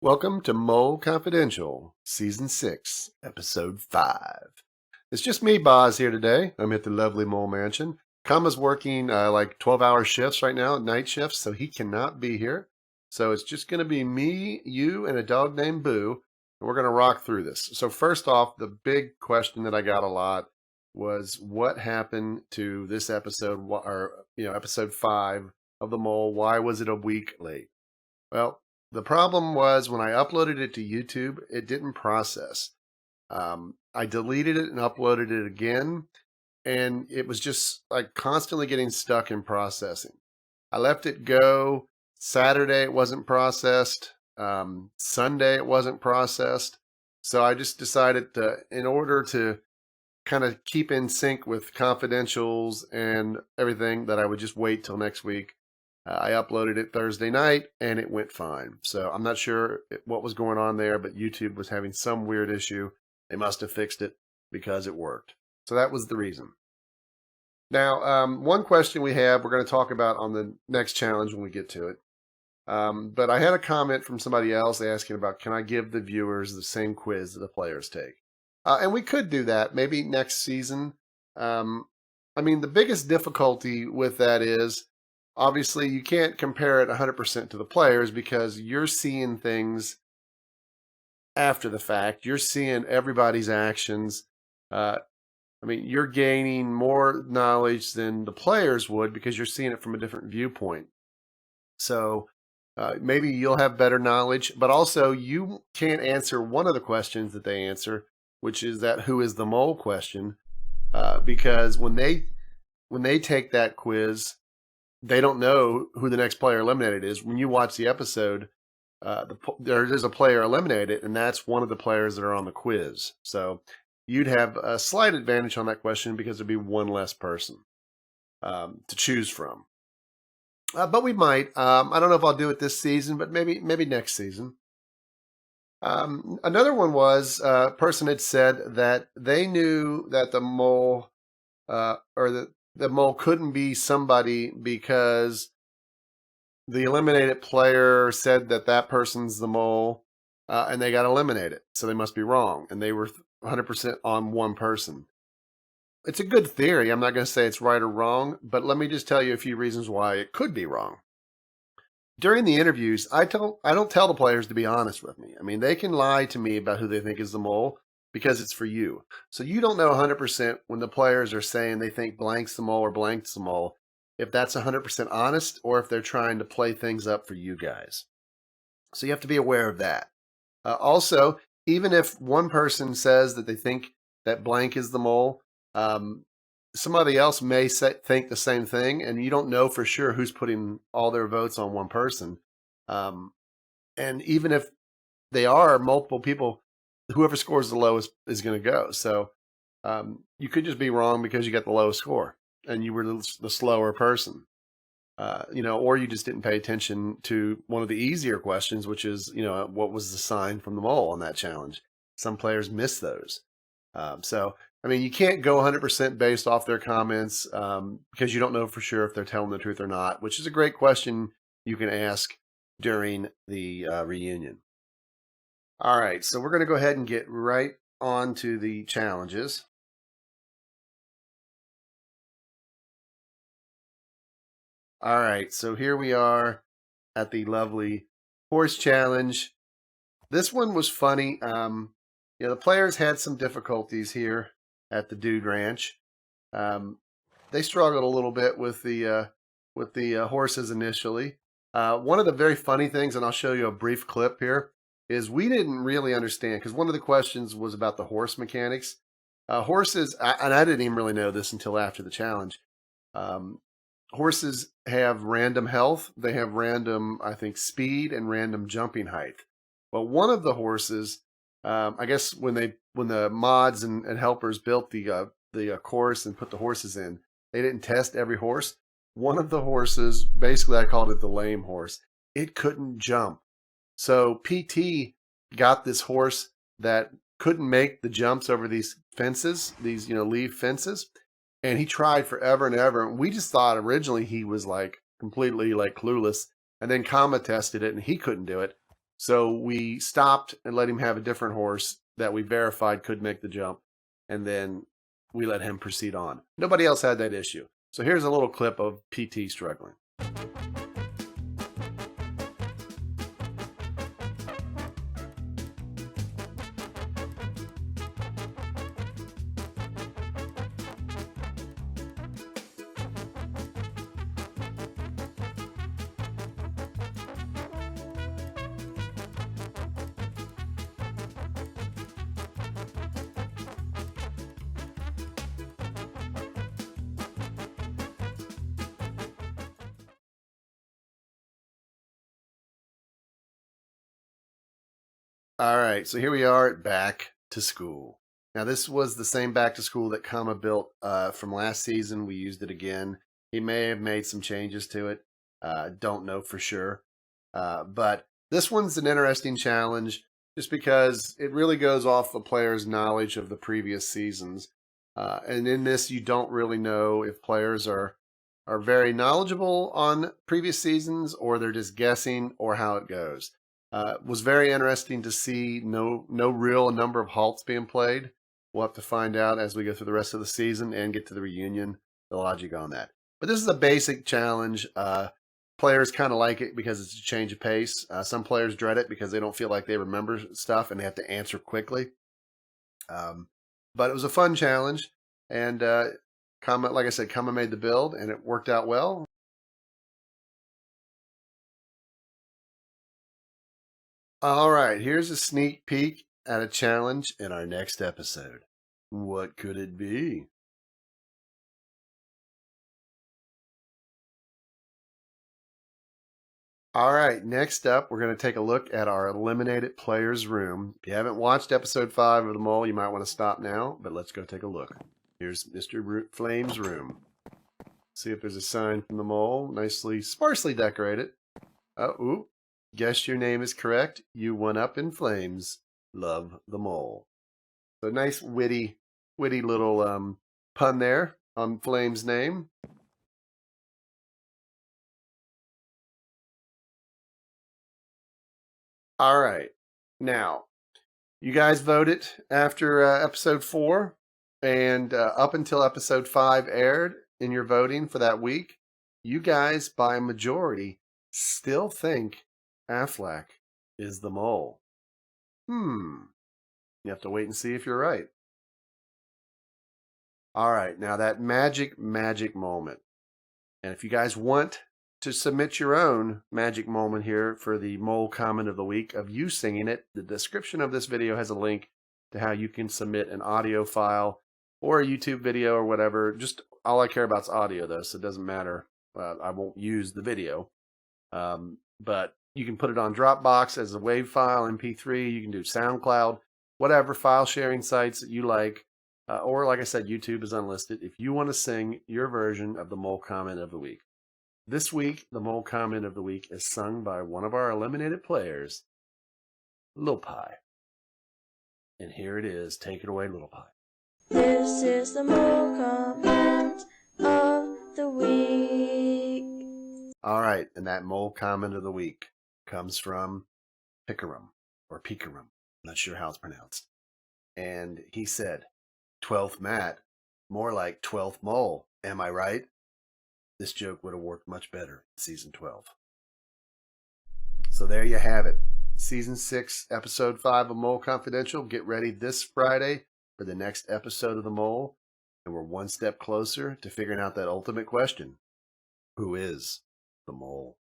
Welcome to Mole Confidential, Season 6, Episode 5. It's just me, Boz, here today. I'm at the lovely Mole Mansion. Kama's working like 12-hour shifts right now, night shifts, so he cannot be here. So it's just going to be me, you, and a dog named Boo, and we're going to rock through this. So first off, the big question that I got a lot was what happened to this episode, episode 5 of The Mole? Why was it a week late? Well, the problem was when I uploaded it to YouTube, it didn't process. I deleted it and uploaded it again, and it was just like constantly getting stuck in processing. I let it go. Saturday, it wasn't processed. Sunday, it wasn't processed. So I just decided in order to kind of keep in sync with confidentials and everything, that I would just wait till next week. I uploaded it Thursday night and it went fine. So I'm not sure what was going on there, but YouTube was having some weird issue. They must have fixed it because it worked. So that was the reason. Now, one question we're going to talk about on the next challenge when we get to it. But I had a comment from somebody else asking about, can I give the viewers the same quiz that the players take? And we could do that maybe next season. The biggest difficulty with that is, obviously, you can't compare it 100% to the players because you're seeing things after the fact. You're seeing everybody's actions. You're gaining more knowledge than the players would because you're seeing it from a different viewpoint. So maybe you'll have better knowledge, but also you can't answer one of the questions that they answer, which is that who is the mole question, because when they take that quiz, they don't know who the next player eliminated is. When you watch the episode, there's a player eliminated, and that's one of the players that are on the quiz. So you'd have a slight advantage on that question because there'd be one less person to choose from. But we might. I don't know if I'll do it this season, but maybe next season. Another one was a person had said that they knew that the mole the mole couldn't be somebody because the eliminated player said that person's the mole, and they got eliminated. So they must be wrong. And they were 100% on one person. It's a good theory. I'm not going to say it's right or wrong, but let me just tell you a few reasons why it could be wrong. During the interviews, I don't tell the players to be honest with me. They can lie to me about who they think is the mole, because it's for you. So you don't know 100% when the players are saying they think blank's the mole or blank's the mole, if that's 100% honest or if they're trying to play things up for you guys. So you have to be aware of that. Also, even if one person says that they think that blank is the mole, somebody else may think the same thing, and you don't know for sure who's putting all their votes on one person. And even if they are multiple people, whoever scores the lowest is going to go. So you could just be wrong because you got the lowest score and you were the slower person, or you just didn't pay attention to one of the easier questions, which is, what was the sign from the mole on that challenge? Some players miss those. You can't go 100% based off their comments because you don't know for sure if they're telling the truth or not, which is a great question you can ask during the reunion. All right, so we're going to go ahead and get right on to the challenges. All right, so here we are at the lovely horse challenge. This one was funny. The players had some difficulties here at the Dude Ranch. They struggled a little bit with the horses initially. One of the very funny things, and I'll show you a brief clip here, is we didn't really understand, because one of the questions was about the horse mechanics. Horses, and I didn't even really know this until after the challenge. Horses have random health. They have random, I think, speed and random jumping height. But one of the horses, I guess when the mods and helpers built the course and put the horses in, they didn't test every horse. One of the horses, basically I called it the lame horse, it couldn't jump. So PT got this horse that couldn't make the jumps over these fences, these leaf fences, and he tried forever and ever. And we just thought originally he was like completely like clueless, and then Kama tested it and he couldn't do it. So we stopped and let him have a different horse that we verified could make the jump, and then we let him proceed on. Nobody else had that issue. So here's a little clip of PT struggling. All right, so here we are at back to school. Now, this was the same back to school that Kama built from last season. We used it again. He may have made some changes to it. Don't know for sure. But this one's an interesting challenge just because it really goes off the player's knowledge of the previous seasons. And in this, you don't really know if players are very knowledgeable on previous seasons or they're just guessing or how it goes. Was very interesting to see no real number of halts being played. We'll have to find out as we go through the rest of the season and get to the reunion, the logic on that. But this is a basic challenge. Players kind of like it because it's a change of pace. Some players dread it because they don't feel like they remember stuff and they have to answer quickly. But it was a fun challenge. And Kama, like I said, Kama made the build and it worked out well. All right, here's a sneak peek at a challenge in our next episode. What could it be? All right, next up, we're going to take a look at our eliminated players room. If you haven't watched episode 5 of The Mole, you might want to stop now, but let's go take a look. Here's Mr. Flame's room. See if there's a sign from The Mole, nicely, sparsely decorated. Oh, ooh. Guess your name is correct. You went up in flames. Love the mole. So nice witty little pun there on Flame's name. All right. Now, you guys voted after episode 4 and up until episode 5 aired in your voting for that week, you guys by majority still think Aflac is the mole. You have to wait and see if you're right. All right, now that magic moment. And if you guys want to submit your own magic moment here for the mole comment of the week of you singing it, the description of this video has a link to how you can submit an audio file or a YouTube video or whatever. Just all I care about is audio though, so it doesn't matter. I won't use the video. But you can put it on Dropbox as a WAV file, MP3. You can do SoundCloud, whatever file sharing sites that you like. Or like I said, YouTube is unlisted. If you want to sing your version of the mole comment of the week. This week, the mole comment of the week is sung by one of our eliminated players, Lil Pie. And here it is. Take it away, Lil Pie. This is the mole comment of the week. All right, and that mole comment of the week comes from Pickerum, or Peekarum. Not sure how it's pronounced. And he said, 12th Matt, more like 12th mole, am I right? This joke would have worked much better in season 12. So there you have it. Season 6, episode 5 of Mole Confidential. Get ready this Friday for the next episode of The Mole. And we're one step closer to figuring out that ultimate question. Who is the mole?